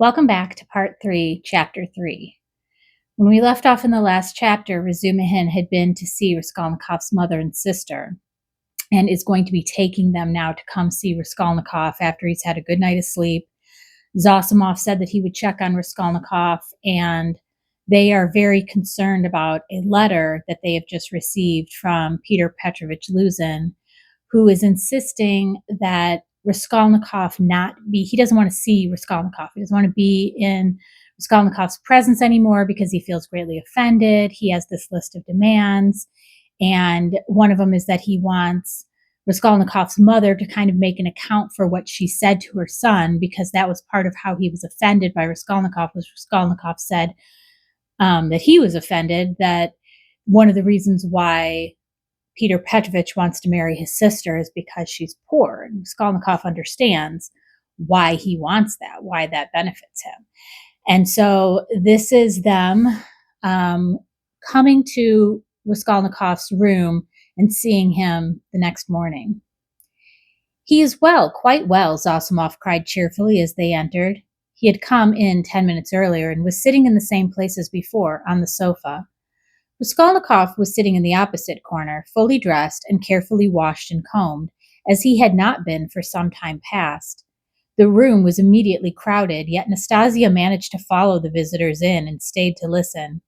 Welcome back to Part 3, Chapter 3. When we left off in the last chapter, Razumihin had been to see Raskolnikov's mother and sister and is going to be taking them now to come see Raskolnikov after he's had a good night of sleep. Zossimov said that he would check on Raskolnikov, and they are very concerned about a letter that they have just received from Poytr Petrovich Luzhin, who is insisting that Raskolnikov he doesn't want to see Raskolnikov. He doesn't want to be in Raskolnikov's presence anymore because he feels greatly offended. He has this list of demands, and one of them is that he wants Raskolnikov's mother to kind of make an account for what she said to her son, because that was part of how he was offended by Raskolnikov. Was Raskolnikov said that he was offended, that one of the reasons why Poytr Petrovich wants to marry his sister is because she's poor. And Raskolnikov understands why he wants that, why that benefits him. And so this is them coming to Raskolnikov's room and seeing him the next morning. "He is well, quite well," Zossimov cried cheerfully as they entered. He had come in 10 minutes earlier and was sitting in the same place as before, on the sofa. Raskolnikov was sitting in the opposite corner, fully dressed and carefully washed and combed, as he had not been for some time past. The room was immediately crowded, yet Nastasia managed to follow the visitors in and stayed to listen.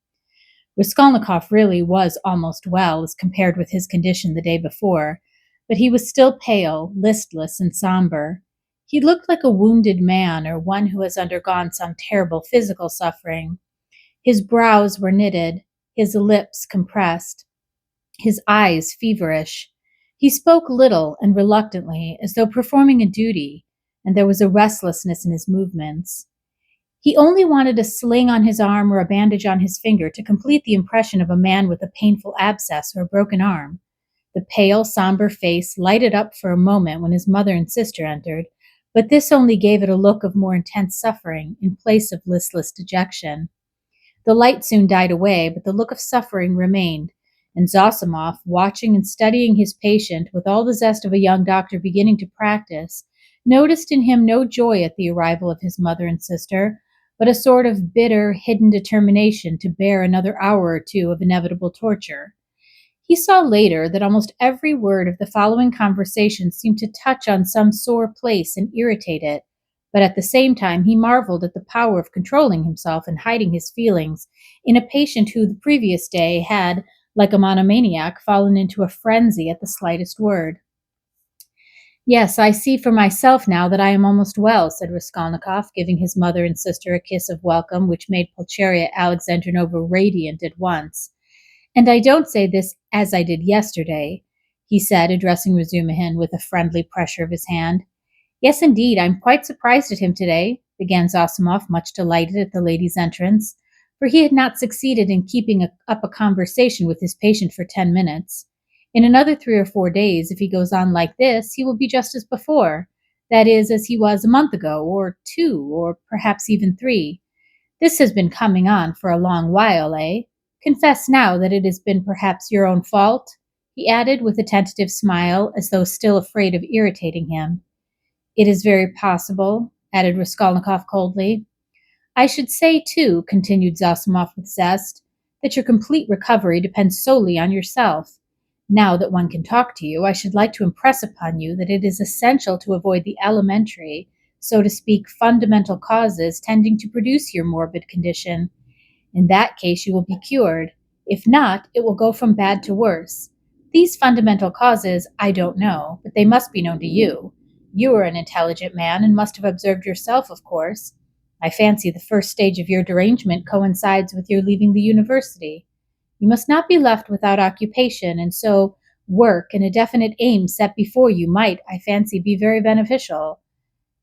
Raskolnikov really was almost well as compared with his condition the day before, but he was still pale, listless, and somber. He looked like a wounded man or one who has undergone some terrible physical suffering. His brows were knitted, his lips compressed, his eyes feverish. He spoke little and reluctantly, as though performing a duty, and there was a restlessness in his movements. He only wanted a sling on his arm or a bandage on his finger to complete the impression of a man with a painful abscess or a broken arm. The pale, somber face lighted up for a moment when his mother and sister entered, but this only gave it a look of more intense suffering in place of listless dejection. The light soon died away, but the look of suffering remained, and Zossimov, watching and studying his patient with all the zest of a young doctor beginning to practice, noticed in him no joy at the arrival of his mother and sister, but a sort of bitter, hidden determination to bear another hour or two of inevitable torture. He saw later that almost every word of the following conversation seemed to touch on some sore place and irritate it, but at the same time he marveled at the power of controlling himself and hiding his feelings in a patient who the previous day had, like a monomaniac, fallen into a frenzy at the slightest word. "Yes, I see for myself now that I am almost well," said Raskolnikov, giving his mother and sister a kiss of welcome which made Pulcheria Alexandrovna radiant at once. "And I don't say this as I did yesterday," he said, addressing Razumihin with a friendly pressure of his hand. "Yes, indeed, I'm quite surprised at him today," began Zossimov, much delighted at the lady's entrance, for he had not succeeded in keeping up a conversation with his patient for 10 minutes. "In another 3 or 4 days, if he goes on like this, he will be just as before, that is, as he was a month ago, or 2, or perhaps even 3. This has been coming on for a long while, eh? Confess now that it has been perhaps your own fault," he added with a tentative smile, as though still afraid of irritating him. "It is very possible," added Raskolnikov coldly. "I should say, too," continued Zossimov with zest, "that your complete recovery depends solely on yourself. Now that one can talk to you, I should like to impress upon you that it is essential to avoid the elementary, so to speak, fundamental causes tending to produce your morbid condition. In that case, you will be cured. If not, it will go from bad to worse. These fundamental causes I don't know, but they must be known to you. You are an intelligent man and must have observed yourself, of course. I fancy the first stage of your derangement coincides with your leaving the university. You must not be left without occupation, and so work and a definite aim set before you might, I fancy, be very beneficial.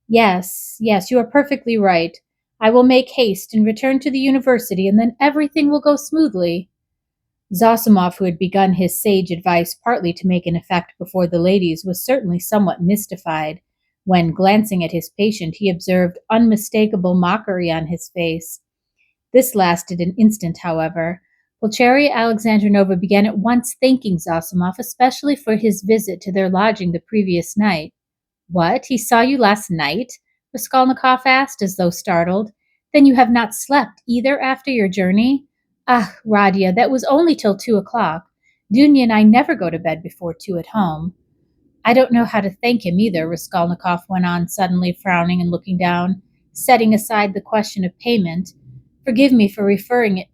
Yes, you are perfectly right. I will make haste and return to the university, and then everything will go smoothly." Zossimov, who had begun his sage advice partly to make an effect before the ladies, was certainly somewhat mystified when, glancing at his patient, he observed unmistakable mockery on his face. This lasted an instant, however. Pulcheria Alexandrovna began at once thanking Zossimov, especially for his visit to their lodging the previous night. "What, he saw you last night?" Raskolnikov asked, as though startled. Then you have not slept either after your journey? Ah, Rodya, that was only till 2 o'clock. Dounia and I never go to bed before 2 at home. I don't know how to thank him either, Raskolnikov went on, suddenly frowning and looking down, setting aside the question of payment. Forgive me for referring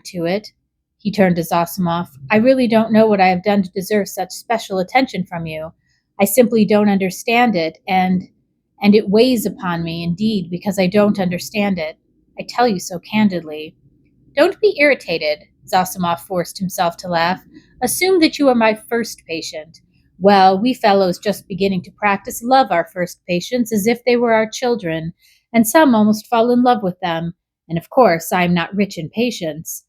to it. He turned to Zossimov. I really don't know what I have done to deserve such special attention from you. I simply don't understand it, and it weighs upon me, indeed, because I don't understand it. I tell you so candidly. Don't be irritated, Zossimov forced himself to laugh. Assume that you are my first patient. Well, we fellows just beginning to practice love our first patients as if they were our children, and some almost fall in love with them. And of course, I am not rich in patience.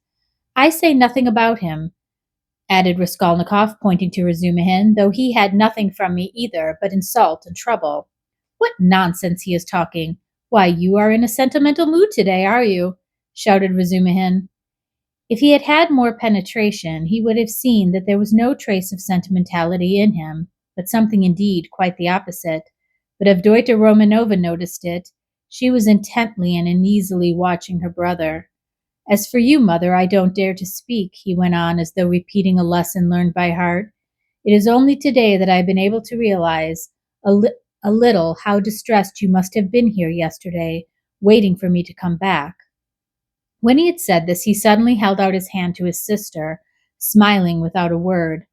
I say nothing about him, added Raskolnikov, pointing to Razumihin, though he had nothing from me either but insult and trouble. What nonsense he is talking! Why, you are in a sentimental mood today, are you? Shouted Razumihin. If he had had more penetration, he would have seen that there was no trace of sentimentality in him, but something indeed quite the opposite. But Avdotya Romanovna noticed it. She was intently and uneasily watching her brother. As for you, mother, I don't dare to speak, he went on, as though repeating a lesson learned by heart. It is only today that I have been able to realize a little how distressed you must have been here yesterday, waiting for me to come back. When he had said this, he suddenly held out his hand to his sister, smiling without a word.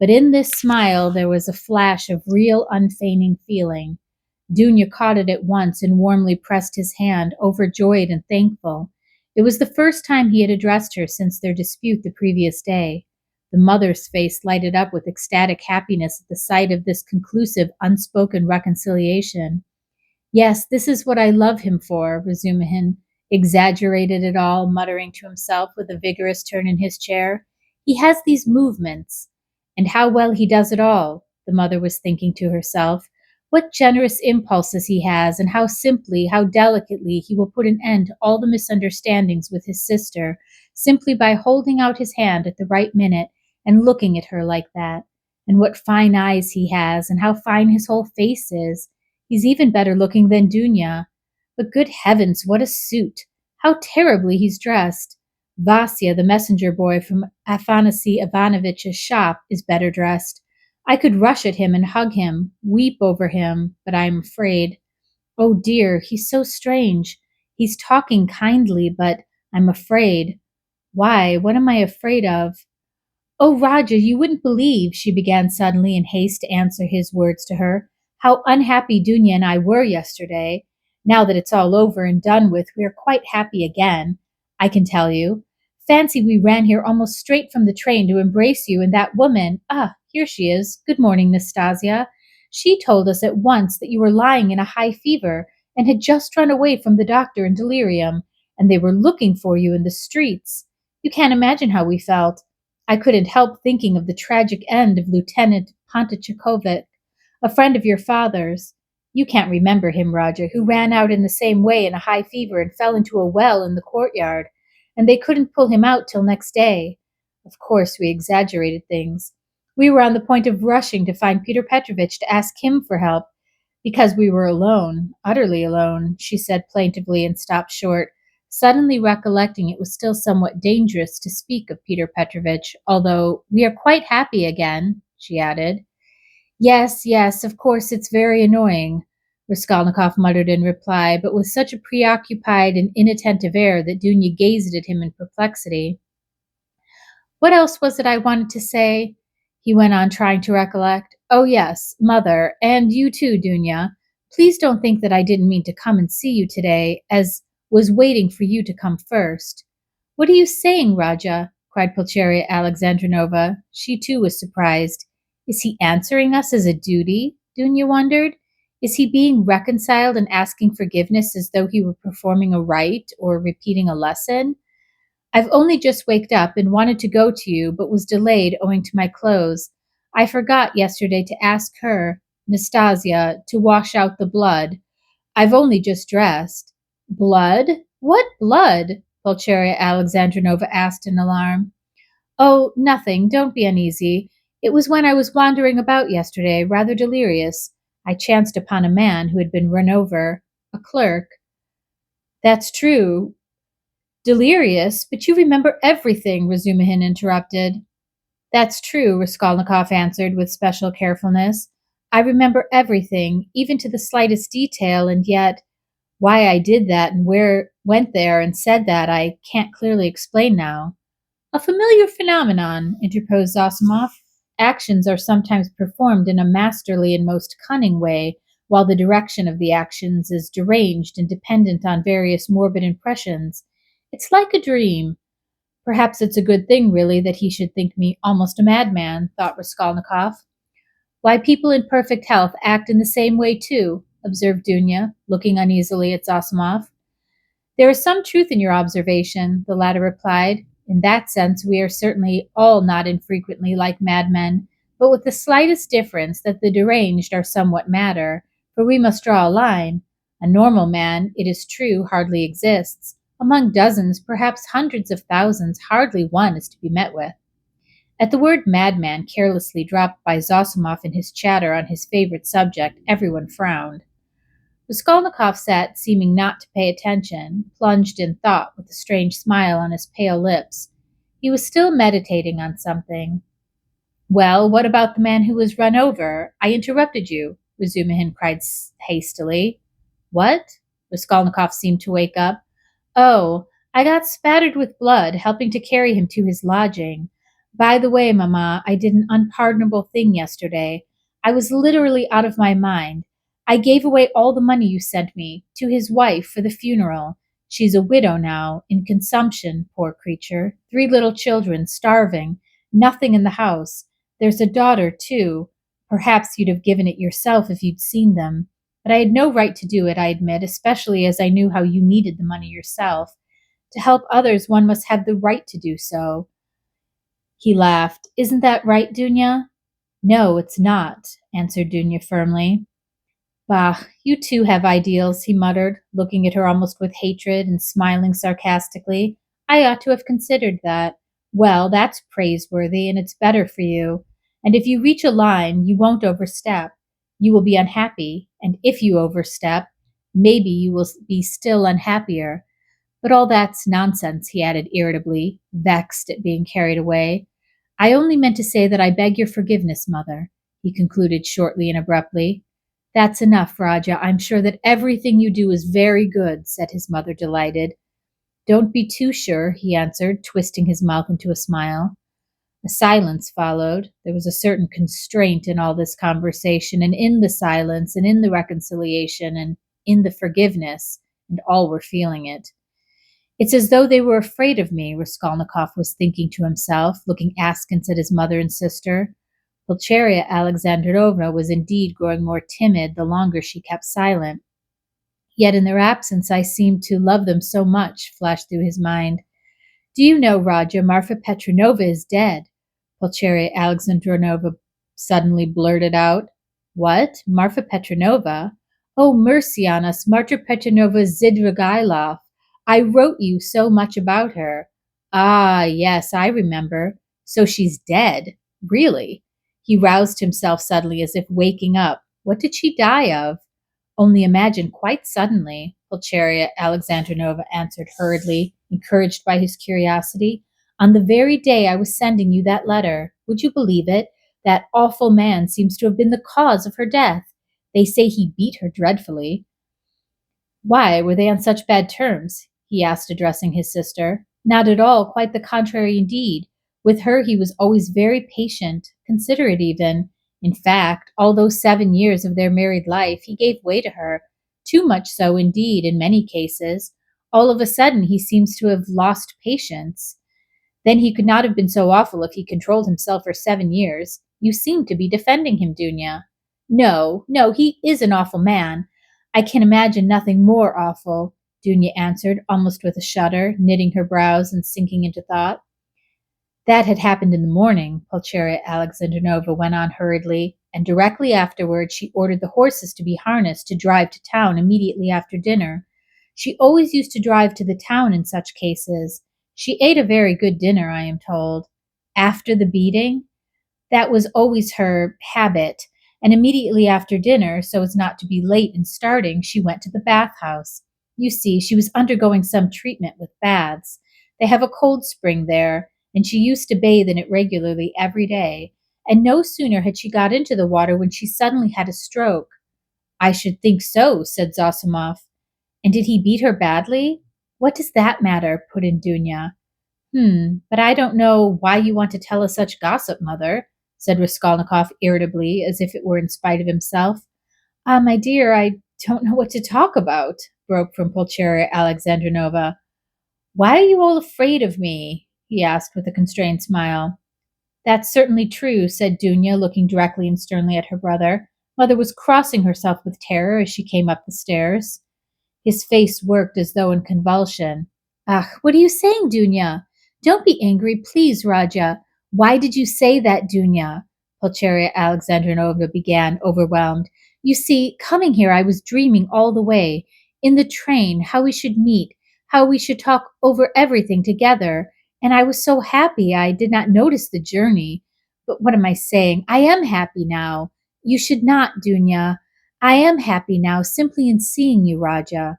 But in this smile there was a flash of real, unfeigning feeling. Dounia caught it at once and warmly pressed his hand, overjoyed and thankful. It was the first time he had addressed her since their dispute the previous day. The mother's face lighted up with ecstatic happiness at the sight of this conclusive, unspoken reconciliation. Yes, this is what I love him for, Razumihin exaggerated it all, muttering to himself with a vigorous turn in his chair. He has these movements. And how well he does it all, the mother was thinking to herself. What generous impulses he has, and how simply, how delicately he will put an end to all the misunderstandings with his sister, simply by holding out his hand at the right minute and looking at her like that. And what fine eyes he has, and how fine his whole face is. He's even better looking than Dounia. But good heavens, what a suit! How terribly he's dressed! Vasya, the messenger boy from Afanasy Ivanovitch's shop, is better dressed. I could rush at him and hug him, weep over him, but I am afraid. Oh dear, he's so strange. He's talking kindly, but I'm afraid. Why, what am I afraid of? Oh, Rodya, you wouldn't believe, she began suddenly in haste to answer his words to her, how unhappy Dounia and I were yesterday. Now that it's all over and done with, we are quite happy again, I can tell you. Fancy we ran here almost straight from the train to embrace you and that woman. Ah, here she is. Good morning, Nastasia. She told us at once that you were lying in a high fever and had just run away from the doctor in delirium, and they were looking for you in the streets. You can't imagine how we felt. I couldn't help thinking of the tragic end of Lieutenant Pontachekovich, a friend of your father's. You can't remember him, Roger, who ran out in the same way in a high fever and fell into a well in the courtyard, and they couldn't pull him out till next day. Of course, we exaggerated things. We were on the point of rushing to find Poytr Petrovich to ask him for help, because we were alone, utterly alone, she said plaintively and stopped short, suddenly recollecting it was still somewhat dangerous to speak of Poytr Petrovich, although we are quite happy again, she added. Yes, yes, of course it's very annoying, Raskolnikov muttered in reply, but with such a preoccupied and inattentive air that Dounia gazed at him in perplexity. What else was it I wanted to say? He went on, trying to recollect. Oh, yes, mother, and you too, Dounia. Please don't think that I didn't mean to come and see you today, as was waiting for you to come first. What are you saying, Rodya? Cried Pulcheria Alexandrovna. She too was surprised. Is he answering us as a duty? Dounia wondered. Is he being reconciled and asking forgiveness as though he were performing a rite or repeating a lesson? I've only just waked up and wanted to go to you, but was delayed owing to my clothes. I forgot yesterday to ask her, Nastasia, to wash out the blood. I've only just dressed. Blood? What blood? Pulcheria Alexandrovna asked in alarm. Oh, nothing. Don't be uneasy. It was when I was wandering about yesterday, rather delirious. I chanced upon a man who had been run over. a clerk. That's true. Delirious, but you remember everything, Razumihin interrupted. That's true, Raskolnikov answered with special carefulness. I remember everything, even to the slightest detail, and yet why I did that and where went there and said that I can't clearly explain now. A familiar phenomenon, interposed Zossimov. Actions are sometimes performed in a masterly and most cunning way, while the direction of the actions is deranged and dependent on various morbid impressions. It's like a dream. Perhaps it's a good thing, really, that he should think me almost a madman, thought Raskolnikov. Why people in perfect health act in the same way, too, observed Dounia, looking uneasily at Zossimov. There is some truth in your observation, the latter replied. In that sense, we are certainly all not infrequently like madmen, but with the slightest difference that the deranged are somewhat madder, for we must draw a line. A normal man, it is true, hardly exists. Among dozens, perhaps hundreds of thousands, hardly one is to be met with. At the word madman, carelessly dropped by Zossimov in his chatter on his favorite subject, everyone frowned. Raskolnikov sat, seeming not to pay attention, plunged in thought with a strange smile on his pale lips. He was still meditating on something. Well, what about the man who was run over? I interrupted you, Razumihin cried hastily. What? Raskolnikov seemed to wake up. Oh, I got spattered with blood, helping to carry him to his lodging. By the way, Mamma, I did an unpardonable thing yesterday. I was literally out of my mind. I gave away all the money you sent me to his wife for the funeral. She's a widow now, in consumption, poor creature. 3 little children, starving, nothing in the house. There's a daughter, too. Perhaps you'd have given it yourself if you'd seen them. But I had no right to do it, I admit, especially as I knew how you needed the money yourself. To help others, one must have the right to do so. He laughed. Isn't that right, Dounia? No, it's not, answered Dounia firmly. Bah, you too have ideals, he muttered, looking at her almost with hatred and smiling sarcastically. I ought to have considered that. Well, that's praiseworthy, and it's better for you. And if you reach a line, you won't overstep. You will be unhappy, and if you overstep, maybe you will be still unhappier. But all that's nonsense, he added irritably, vexed at being carried away. I only meant to say that I beg your forgiveness, mother, he concluded shortly and abruptly. That's enough, Rodya. I'm sure that everything you do is very good, said his mother, delighted. Don't be too sure, he answered, twisting his mouth into a smile. A silence followed. There was a certain constraint in all this conversation, and in the silence, and in the reconciliation, and in the forgiveness, and all were feeling it. It's as though they were afraid of me, Raskolnikov was thinking to himself, looking askance at his mother and sister. Pulcheria Alexandrovna was indeed growing more timid the longer she kept silent. Yet in their absence I seemed to love them so much, flashed through his mind. Do you know, Rodya, Marfa Petrovna is dead? Pulcheria Alexandrovna suddenly blurted out. What? Marfa Petrovna? Oh, mercy on us, Marfa Petrovna Zidrigailov. I wrote you so much about her. Ah, yes, I remember. So she's dead. Really? He roused himself suddenly as if waking up. What did she die of? Only imagine, quite suddenly, Pulcheria Alexandrovna answered hurriedly, encouraged by his curiosity. On the very day I was sending you that letter. Would you believe it? That awful man seems to have been the cause of her death. They say he beat her dreadfully. Why, were they on such bad terms? He asked, addressing his sister. Not at all, quite the contrary indeed. With her he was always very patient, considerate even. In fact, all those 7 years of their married life, he gave way to her, too much so indeed in many cases. All of a sudden he seems to have lost patience. Then he could not have been so awful if he controlled himself for 7 years. You seem to be defending him, Dounia. No, no, he is an awful man. I can imagine nothing more awful, Dounia answered, almost with a shudder, knitting her brows and sinking into thought. That had happened in the morning, Pulcheria Alexandrovna went on hurriedly, and directly afterward she ordered the horses to be harnessed to drive to town immediately after dinner. She always used to drive to the town in such cases. She ate a very good dinner, I am told. After the beating? That was always her habit. and immediately after dinner, so as not to be late in starting, she went to the bathhouse. You see, she was undergoing some treatment with baths. They have a cold spring there, and she used to bathe in it regularly every day. And no sooner had she got into the water when she suddenly had a stroke. I should think so, said Zossimov. And did he beat her badly? What does that matter? Put in Dounia. But I don't know why you want to tell us such gossip, mother, said Raskolnikov irritably, as if it were in spite of himself. Ah, my dear, I don't know what to talk about, broke from Pulcheria Alexandrovna. Why are you all afraid of me? He asked with a constrained smile. That's certainly true, said Dounia, looking directly and sternly at her brother. Mother was crossing herself with terror as she came up the stairs. His face worked as though in convulsion. Ach, what are you saying, Dounia? Don't be angry, please, Rodya. Why did you say that, Dounia? Pulcheria Alexandrovna began, overwhelmed. You see, coming here, I was dreaming all the way, in the train, how we should meet, how we should talk over everything together, and I was so happy I did not notice the journey. But what am I saying? I am happy now. You should not, Dounia. I am happy now, simply in seeing you, Rodya.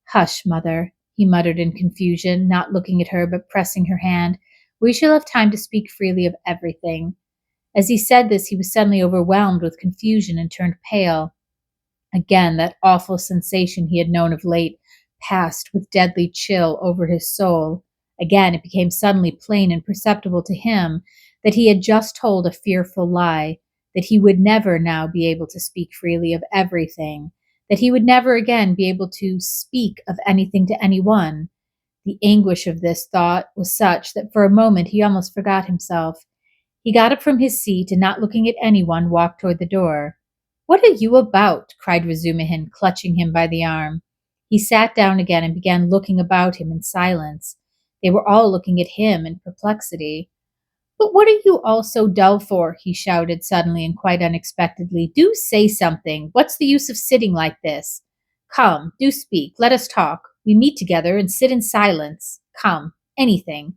Hush, mother, he muttered in confusion, not looking at her but pressing her hand. We shall have time to speak freely of everything. As he said this, he was suddenly overwhelmed with confusion and turned pale. Again, that awful sensation he had known of late passed with deadly chill over his soul. Again, it became suddenly plain and perceptible to him that he had just told a fearful lie, that he would never now be able to speak freely of everything, that he would never again be able to speak of anything to anyone. The anguish of this thought was such that for a moment he almost forgot himself. He got up from his seat and, not looking at anyone, walked toward the door. What are you about? Cried Razumihin, clutching him by the arm. He sat down again and began looking about him in silence. They were all looking at him in perplexity. But what are you all so dull for? He shouted suddenly and quite unexpectedly. Do say something. What's the use of sitting like this? Come, do speak. Let us talk. We meet together and sit in silence. Come, anything.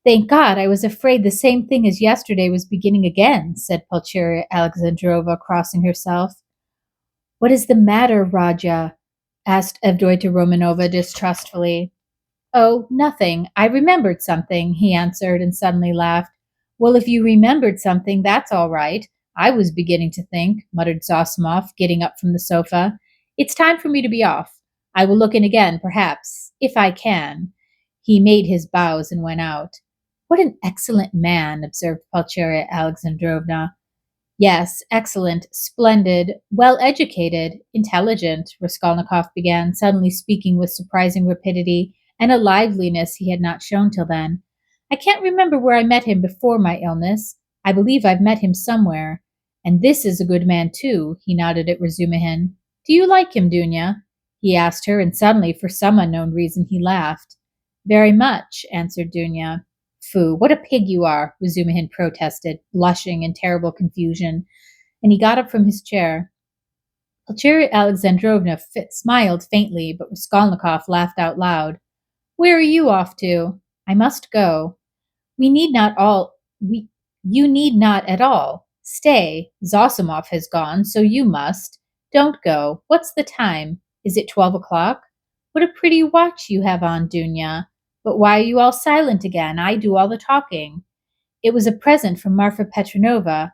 Thank God, I was afraid the same thing as yesterday was beginning again, said Pulcheria Alexandrovna, crossing herself. What is the matter, Rodya? Asked Avdotya Romanovna distrustfully. Oh, nothing. I remembered something, he answered and suddenly laughed. Well, if you remembered something, that's all right. I was beginning to think, muttered Zossimov, getting up from the sofa. It's time for me to be off. I will look in again, perhaps, if I can. He made his bows and went out. What an excellent man, observed Pulcheria Alexandrovna. Yes, excellent, splendid, well-educated, intelligent, Raskolnikov began, suddenly speaking with surprising rapidity and a liveliness he had not shown till then. I can't remember where I met him before my illness. I believe I've met him somewhere. And this is a good man, too, he nodded at Razumihin. Do you like him, Dounia? He asked her, and suddenly, for some unknown reason, he laughed. Very much, answered Dounia. Phoo, what a pig you are, Razumihin protested, blushing in terrible confusion, and he got up from his chair. Pulcheria Alexandrovna smiled faintly, but Raskolnikov laughed out loud. Where are you off to? I must go. You need not at all. Stay. Zossimov has gone, so you must. Don't go. What's the time? Is it 12 o'clock? What a pretty watch you have on, Dounia. But why are you all silent again? I do all the talking. It was a present from Marfa Petrovna,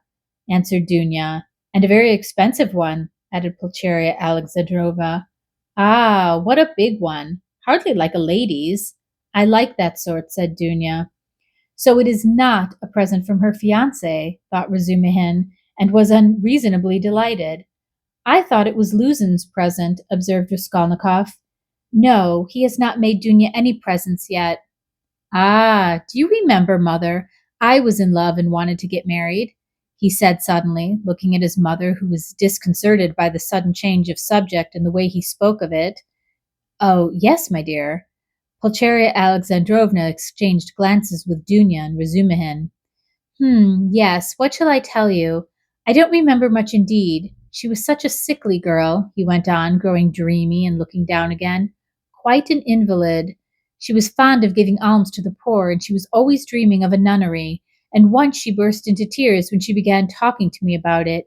answered Dounia. And a very expensive one, added Pulcheria Alexandrovna. Ah, what a big one. Hardly like a lady's. I like that sort, said Dounia. So it is not a present from her fiance, thought Razumihin, and was unreasonably delighted. I thought it was Luzhin's present, observed Raskolnikov. No, he has not made Dounia any presents yet. Ah, do you remember, mother? I was in love and wanted to get married, he said suddenly, looking at his mother, who was disconcerted by the sudden change of subject and the way he spoke of it. Oh, yes, my dear. Pulcheria Alexandrovna exchanged glances with Dounia and Razumihin. Yes, what shall I tell you? I don't remember much indeed. She was such a sickly girl, he went on, growing dreamy and looking down again. Quite an invalid. She was fond of giving alms to the poor, and she was always dreaming of a nunnery, and once she burst into tears when she began talking to me about it.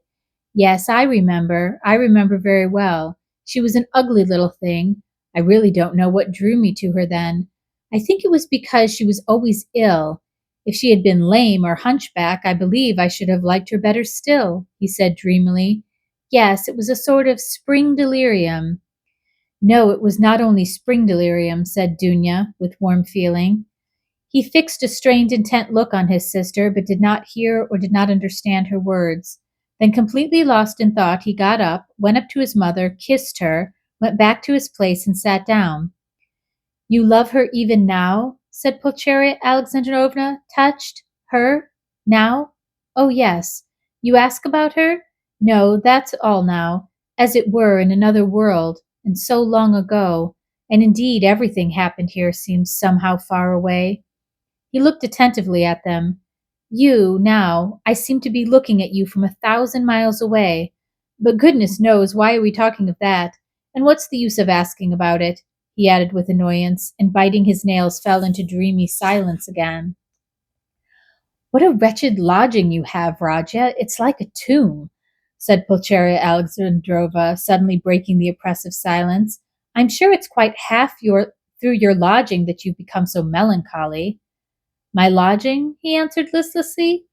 Yes, I remember. I remember very well. She was an ugly little thing. I really don't know what drew me to her then. I think it was because she was always ill. If she had been lame or hunchback, I believe I should have liked her better still, he said dreamily. Yes, it was a sort of spring delirium. No, it was not only spring delirium, said Dounia with warm feeling. He fixed a strained, intent look on his sister, but did not hear or did not understand her words. Then, completely lost in thought, he got up, went up to his mother, kissed her, went back to his place, and sat down. You love her even now? Said Pulcheria Alexandrovna, touched. Her? Now? Oh, yes. You ask about her? No, that's all now, as it were in another world, and so long ago, and indeed everything happened here seems somehow far away. He looked attentively at them. You, now, I seem to be looking at you from 1,000 miles away. But goodness knows, why are we talking of that? And what's the use of asking about it? He added with annoyance, and biting his nails fell into dreamy silence again. What a wretched lodging you have, Rodya. It's like a tomb, said Pulcheria Alexandrova, suddenly breaking the oppressive silence. I'm sure it's quite half through your lodging that you've become so melancholy. My lodging? He answered listlessly.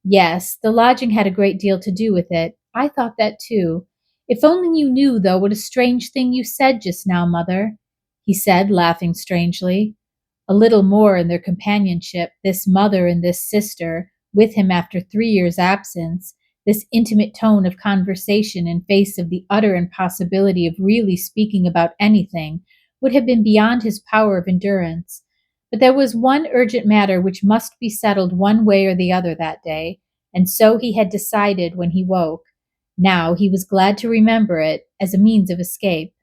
Yes, the lodging had a great deal to do with it. I thought that too. If only you knew, though, what a strange thing you said just now, mother, he said, laughing strangely. A little more in their companionship, this mother and this sister, with him after 3 years' absence, this intimate tone of conversation in face of the utter impossibility of really speaking about anything, would have been beyond his power of endurance. But there was one urgent matter which must be settled one way or the other that day, and so he had decided when he woke. Now he was glad to remember it as a means of escape.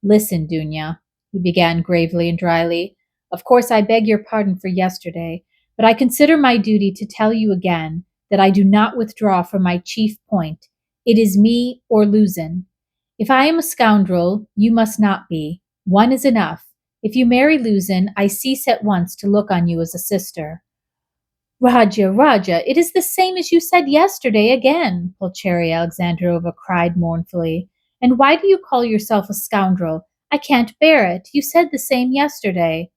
Listen, Dounia, he began gravely and dryly. Of course, I beg your pardon for yesterday, but I consider my duty to tell you again that I do not withdraw from my chief point. It is me or Luzhin. If I am a scoundrel, you must not be. One is enough. If you marry Luzhin, I cease at once to look on you as a sister. Rodya, Rodya, it is the same as you said yesterday again, Pulcheria Alexandrova cried mournfully. And why do you call yourself a scoundrel? I can't bear it. You said the same yesterday.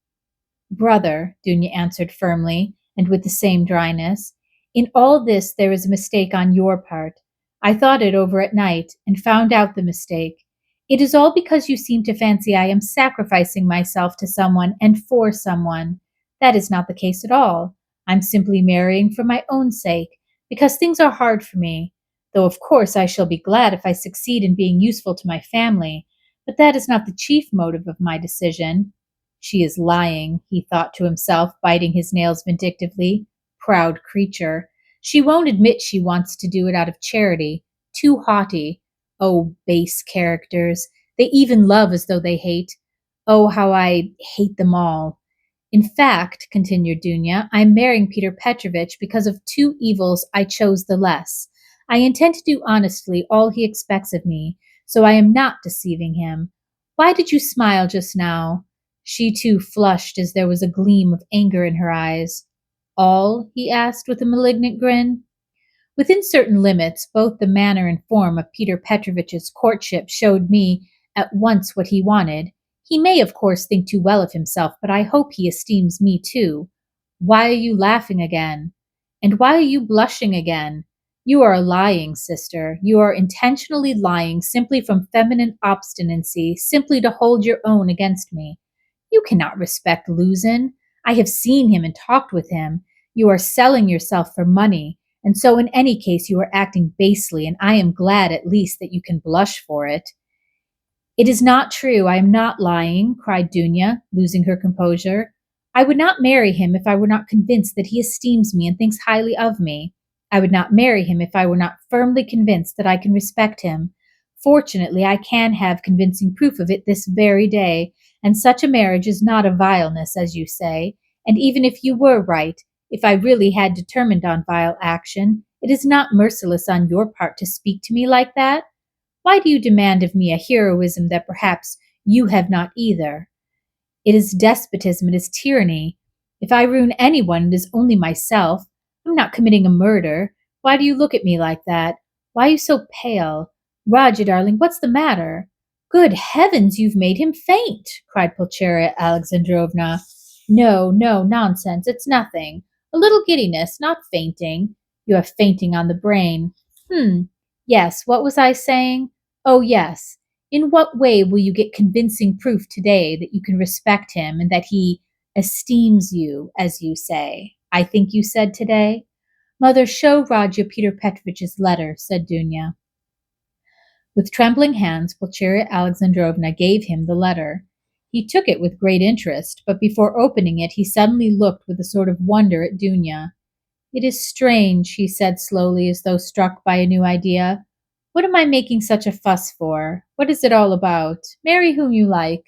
Brother, Dounia answered firmly, and with the same dryness, in all this there is a mistake on your part. I thought it over at night, and found out the mistake. It is all because you seem to fancy I am sacrificing myself to someone and for someone. That is not the case at all. I'm simply marrying for my own sake, because things are hard for me, though of course I shall be glad if I succeed in being useful to my family, but that is not the chief motive of my decision. She is lying, he thought to himself, biting his nails vindictively. Proud creature. She won't admit she wants to do it out of charity. Too haughty. Oh, base characters. They even love as though they hate. Oh, how I hate them all. In fact, continued Dounia, I am marrying Poytr Petrovich because of two evils I chose the less. I intend to do honestly all he expects of me, so I am not deceiving him. Why did you smile just now? She too flushed as there was a gleam of anger in her eyes. All? He asked with a malignant grin. Within certain limits, both the manner and form of Poytr Petrovich's courtship showed me at once what he wanted. He may, of course, think too well of himself, but I hope he esteems me too. Why are you laughing again? And why are you blushing again? You are lying, sister. You are intentionally lying simply from feminine obstinacy, simply to hold your own against me. You cannot respect Luzhin. I have seen him and talked with him. You are selling yourself for money, and so in any case you are acting basely, and I am glad at least that you can blush for it. It is not true. I am not lying, cried Dounia, losing her composure. I would not marry him if I were not convinced that he esteems me and thinks highly of me. I would not marry him if I were not firmly convinced that I can respect him. Fortunately, I can have convincing proof of it this very day, and such a marriage is not a vileness, as you say, and even if you were right, if I really had determined on vile action, it is not merciless on your part to speak to me like that. Why do you demand of me a heroism that perhaps you have not either? It is despotism, it is tyranny. If I ruin anyone, it is only myself. I'm not committing a murder. Why do you look at me like that? Why are you so pale? Rodya, darling, what's the matter? Good heavens, you've made him faint, cried Pulcheria Alexandrovna. No, no, nonsense, it's nothing. A little giddiness, not fainting. You have fainting on the brain. Yes, what was I saying? Oh, yes. In what way will you get convincing proof today that you can respect him and that he esteems you, as you say? I think you said today. Mother, show Rodya Peter Petrovich's letter, said Dounia. With trembling hands, Pulcheria Alexandrovna gave him the letter. He took it with great interest, but before opening it, he suddenly looked with a sort of wonder at Dounia. It is strange, he said slowly, as though struck by a new idea. What am I making such a fuss for? What is it all about? Marry whom you like.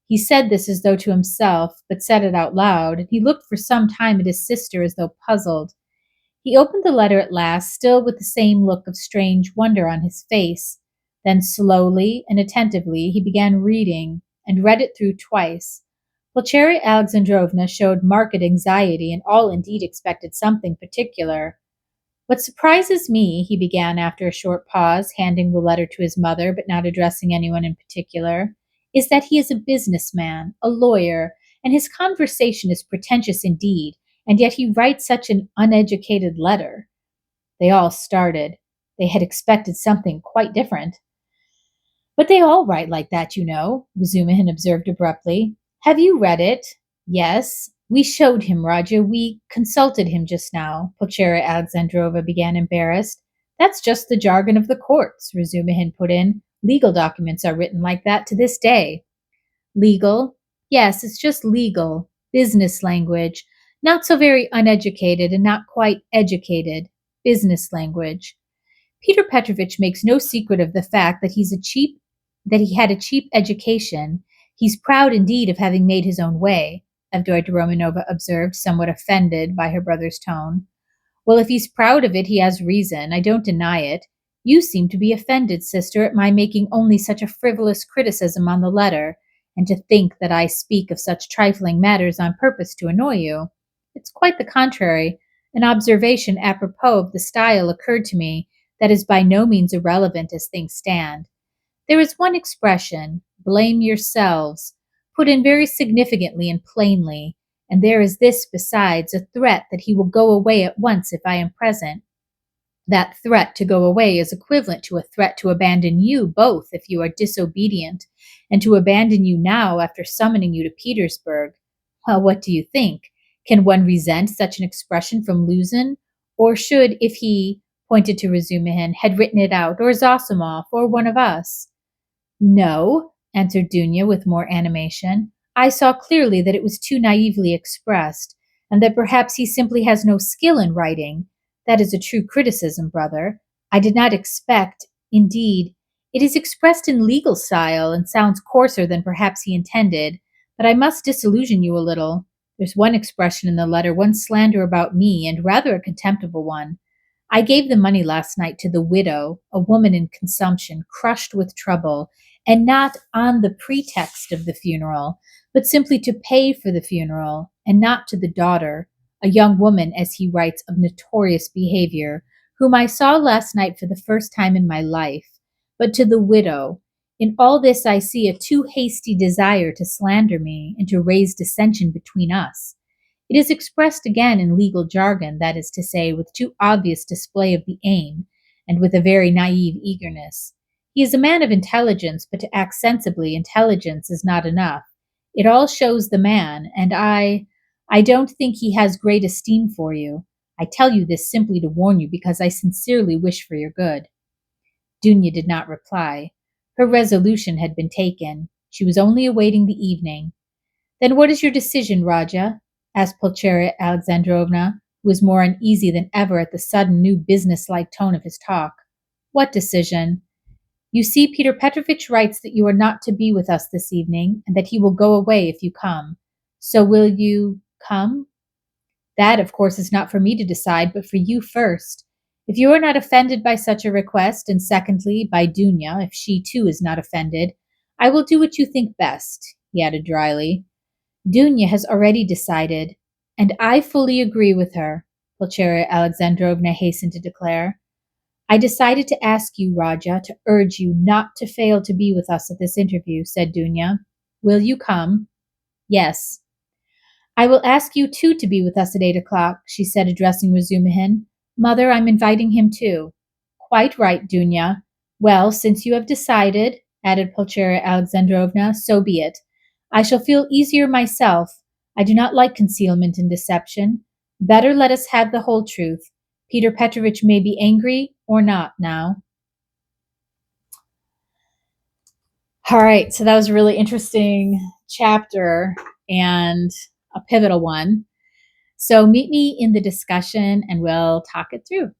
He said this as though to himself, but said it out loud, and he looked for some time at his sister as though puzzled. He opened the letter at last, still with the same look of strange wonder on his face. Then slowly and attentively he began reading, and read it through twice. Pulcheria Alexandrovna showed marked anxiety, and all indeed expected something particular. What surprises me, he began after a short pause, handing the letter to his mother, but not addressing anyone in particular, is that he is a businessman, a lawyer, and his conversation is pretentious indeed, and yet he writes such an uneducated letter. They all started. They had expected something quite different. But they all write like that, you know, Razumihin observed abruptly. Have you read it? Yes. We showed him, Rodya. We consulted him just now, Pulcheria Alexandrovna began, embarrassed. That's just the jargon of the courts, Razumihin put in. Legal documents are written like that to this day. Legal? Yes, it's just legal. Business language. Not so very uneducated and not quite educated. Business language. Peter Petrovich makes no secret of the fact that he had a cheap education. He's proud indeed of having made his own way, Avdotya Romanova observed, somewhat offended by her brother's tone. Well, if he's proud of it, he has reason. I don't deny it. You seem to be offended, sister, at my making only such a frivolous criticism on the letter, and to think that I speak of such trifling matters on purpose to annoy you. It's quite the contrary. An observation apropos of the style occurred to me that is by no means irrelevant as things stand. There is one expression, blame yourselves, put in very significantly and plainly, and there is this besides, a threat that he will go away at once if I am present. That threat to go away is equivalent to a threat to abandon you both if you are disobedient, and to abandon you now after summoning you to Petersburg. Well, what do you think? Can one resent such an expression from Luzhin? Or should, if he, pointed to Razumihin, had written it out, or Zossimov, or one of us? No, answered Dounia with more animation. I saw clearly that it was too naively expressed, and that perhaps he simply has no skill in writing. That is a true criticism, brother. I did not expect, indeed, it is expressed in legal style and sounds coarser than perhaps he intended, but I must disillusion you a little. There's one expression in the letter, one slander about me, and rather a contemptible one. I gave the money last night to the widow, a woman in consumption, crushed with trouble, and not on the pretext of the funeral, but simply to pay for the funeral, and not to the daughter, a young woman, as he writes, of notorious behavior, whom I saw last night for the first time in my life, but to the widow. In all this I see a too hasty desire to slander me and to raise dissension between us. It is expressed again in legal jargon, that is to say, with too obvious display of the aim, and with a very naive eagerness. He is a man of intelligence, but to act sensibly, intelligence is not enough. It all shows the man, and I don't think he has great esteem for you. I tell you this simply to warn you, because I sincerely wish for your good. Dounia did not reply. Her resolution had been taken. She was only awaiting the evening. Then what is your decision, Rodya? Asked Pulcheria Alexandrovna, who was more uneasy than ever at the sudden new business-like tone of his talk. What decision? You see, Peter Petrovich writes that you are not to be with us this evening, and that he will go away if you come. So will you come? That, of course, is not for me to decide, but for you first. If you are not offended by such a request, and secondly, by Dounia, if she too is not offended, I will do what you think best, he added dryly. Dounia has already decided, and I fully agree with her, Pulcheria Alexandrovna hastened to declare. I decided to ask you, Rodya, to urge you not to fail to be with us at this interview, said Dounia. Will you come? Yes. I will ask you too to be with us at 8 o'clock, she said, addressing Razumihin. Mother, I'm inviting him too. Quite right, Dounia. Well, since you have decided, added Pulcheria Alexandrovna, so be it. I shall feel easier myself. I do not like concealment and deception. Better let us have the whole truth. Peter Petrovich may be angry or not now. All right, so that was a really interesting chapter and a pivotal one. So meet me in the discussion and we'll talk it through.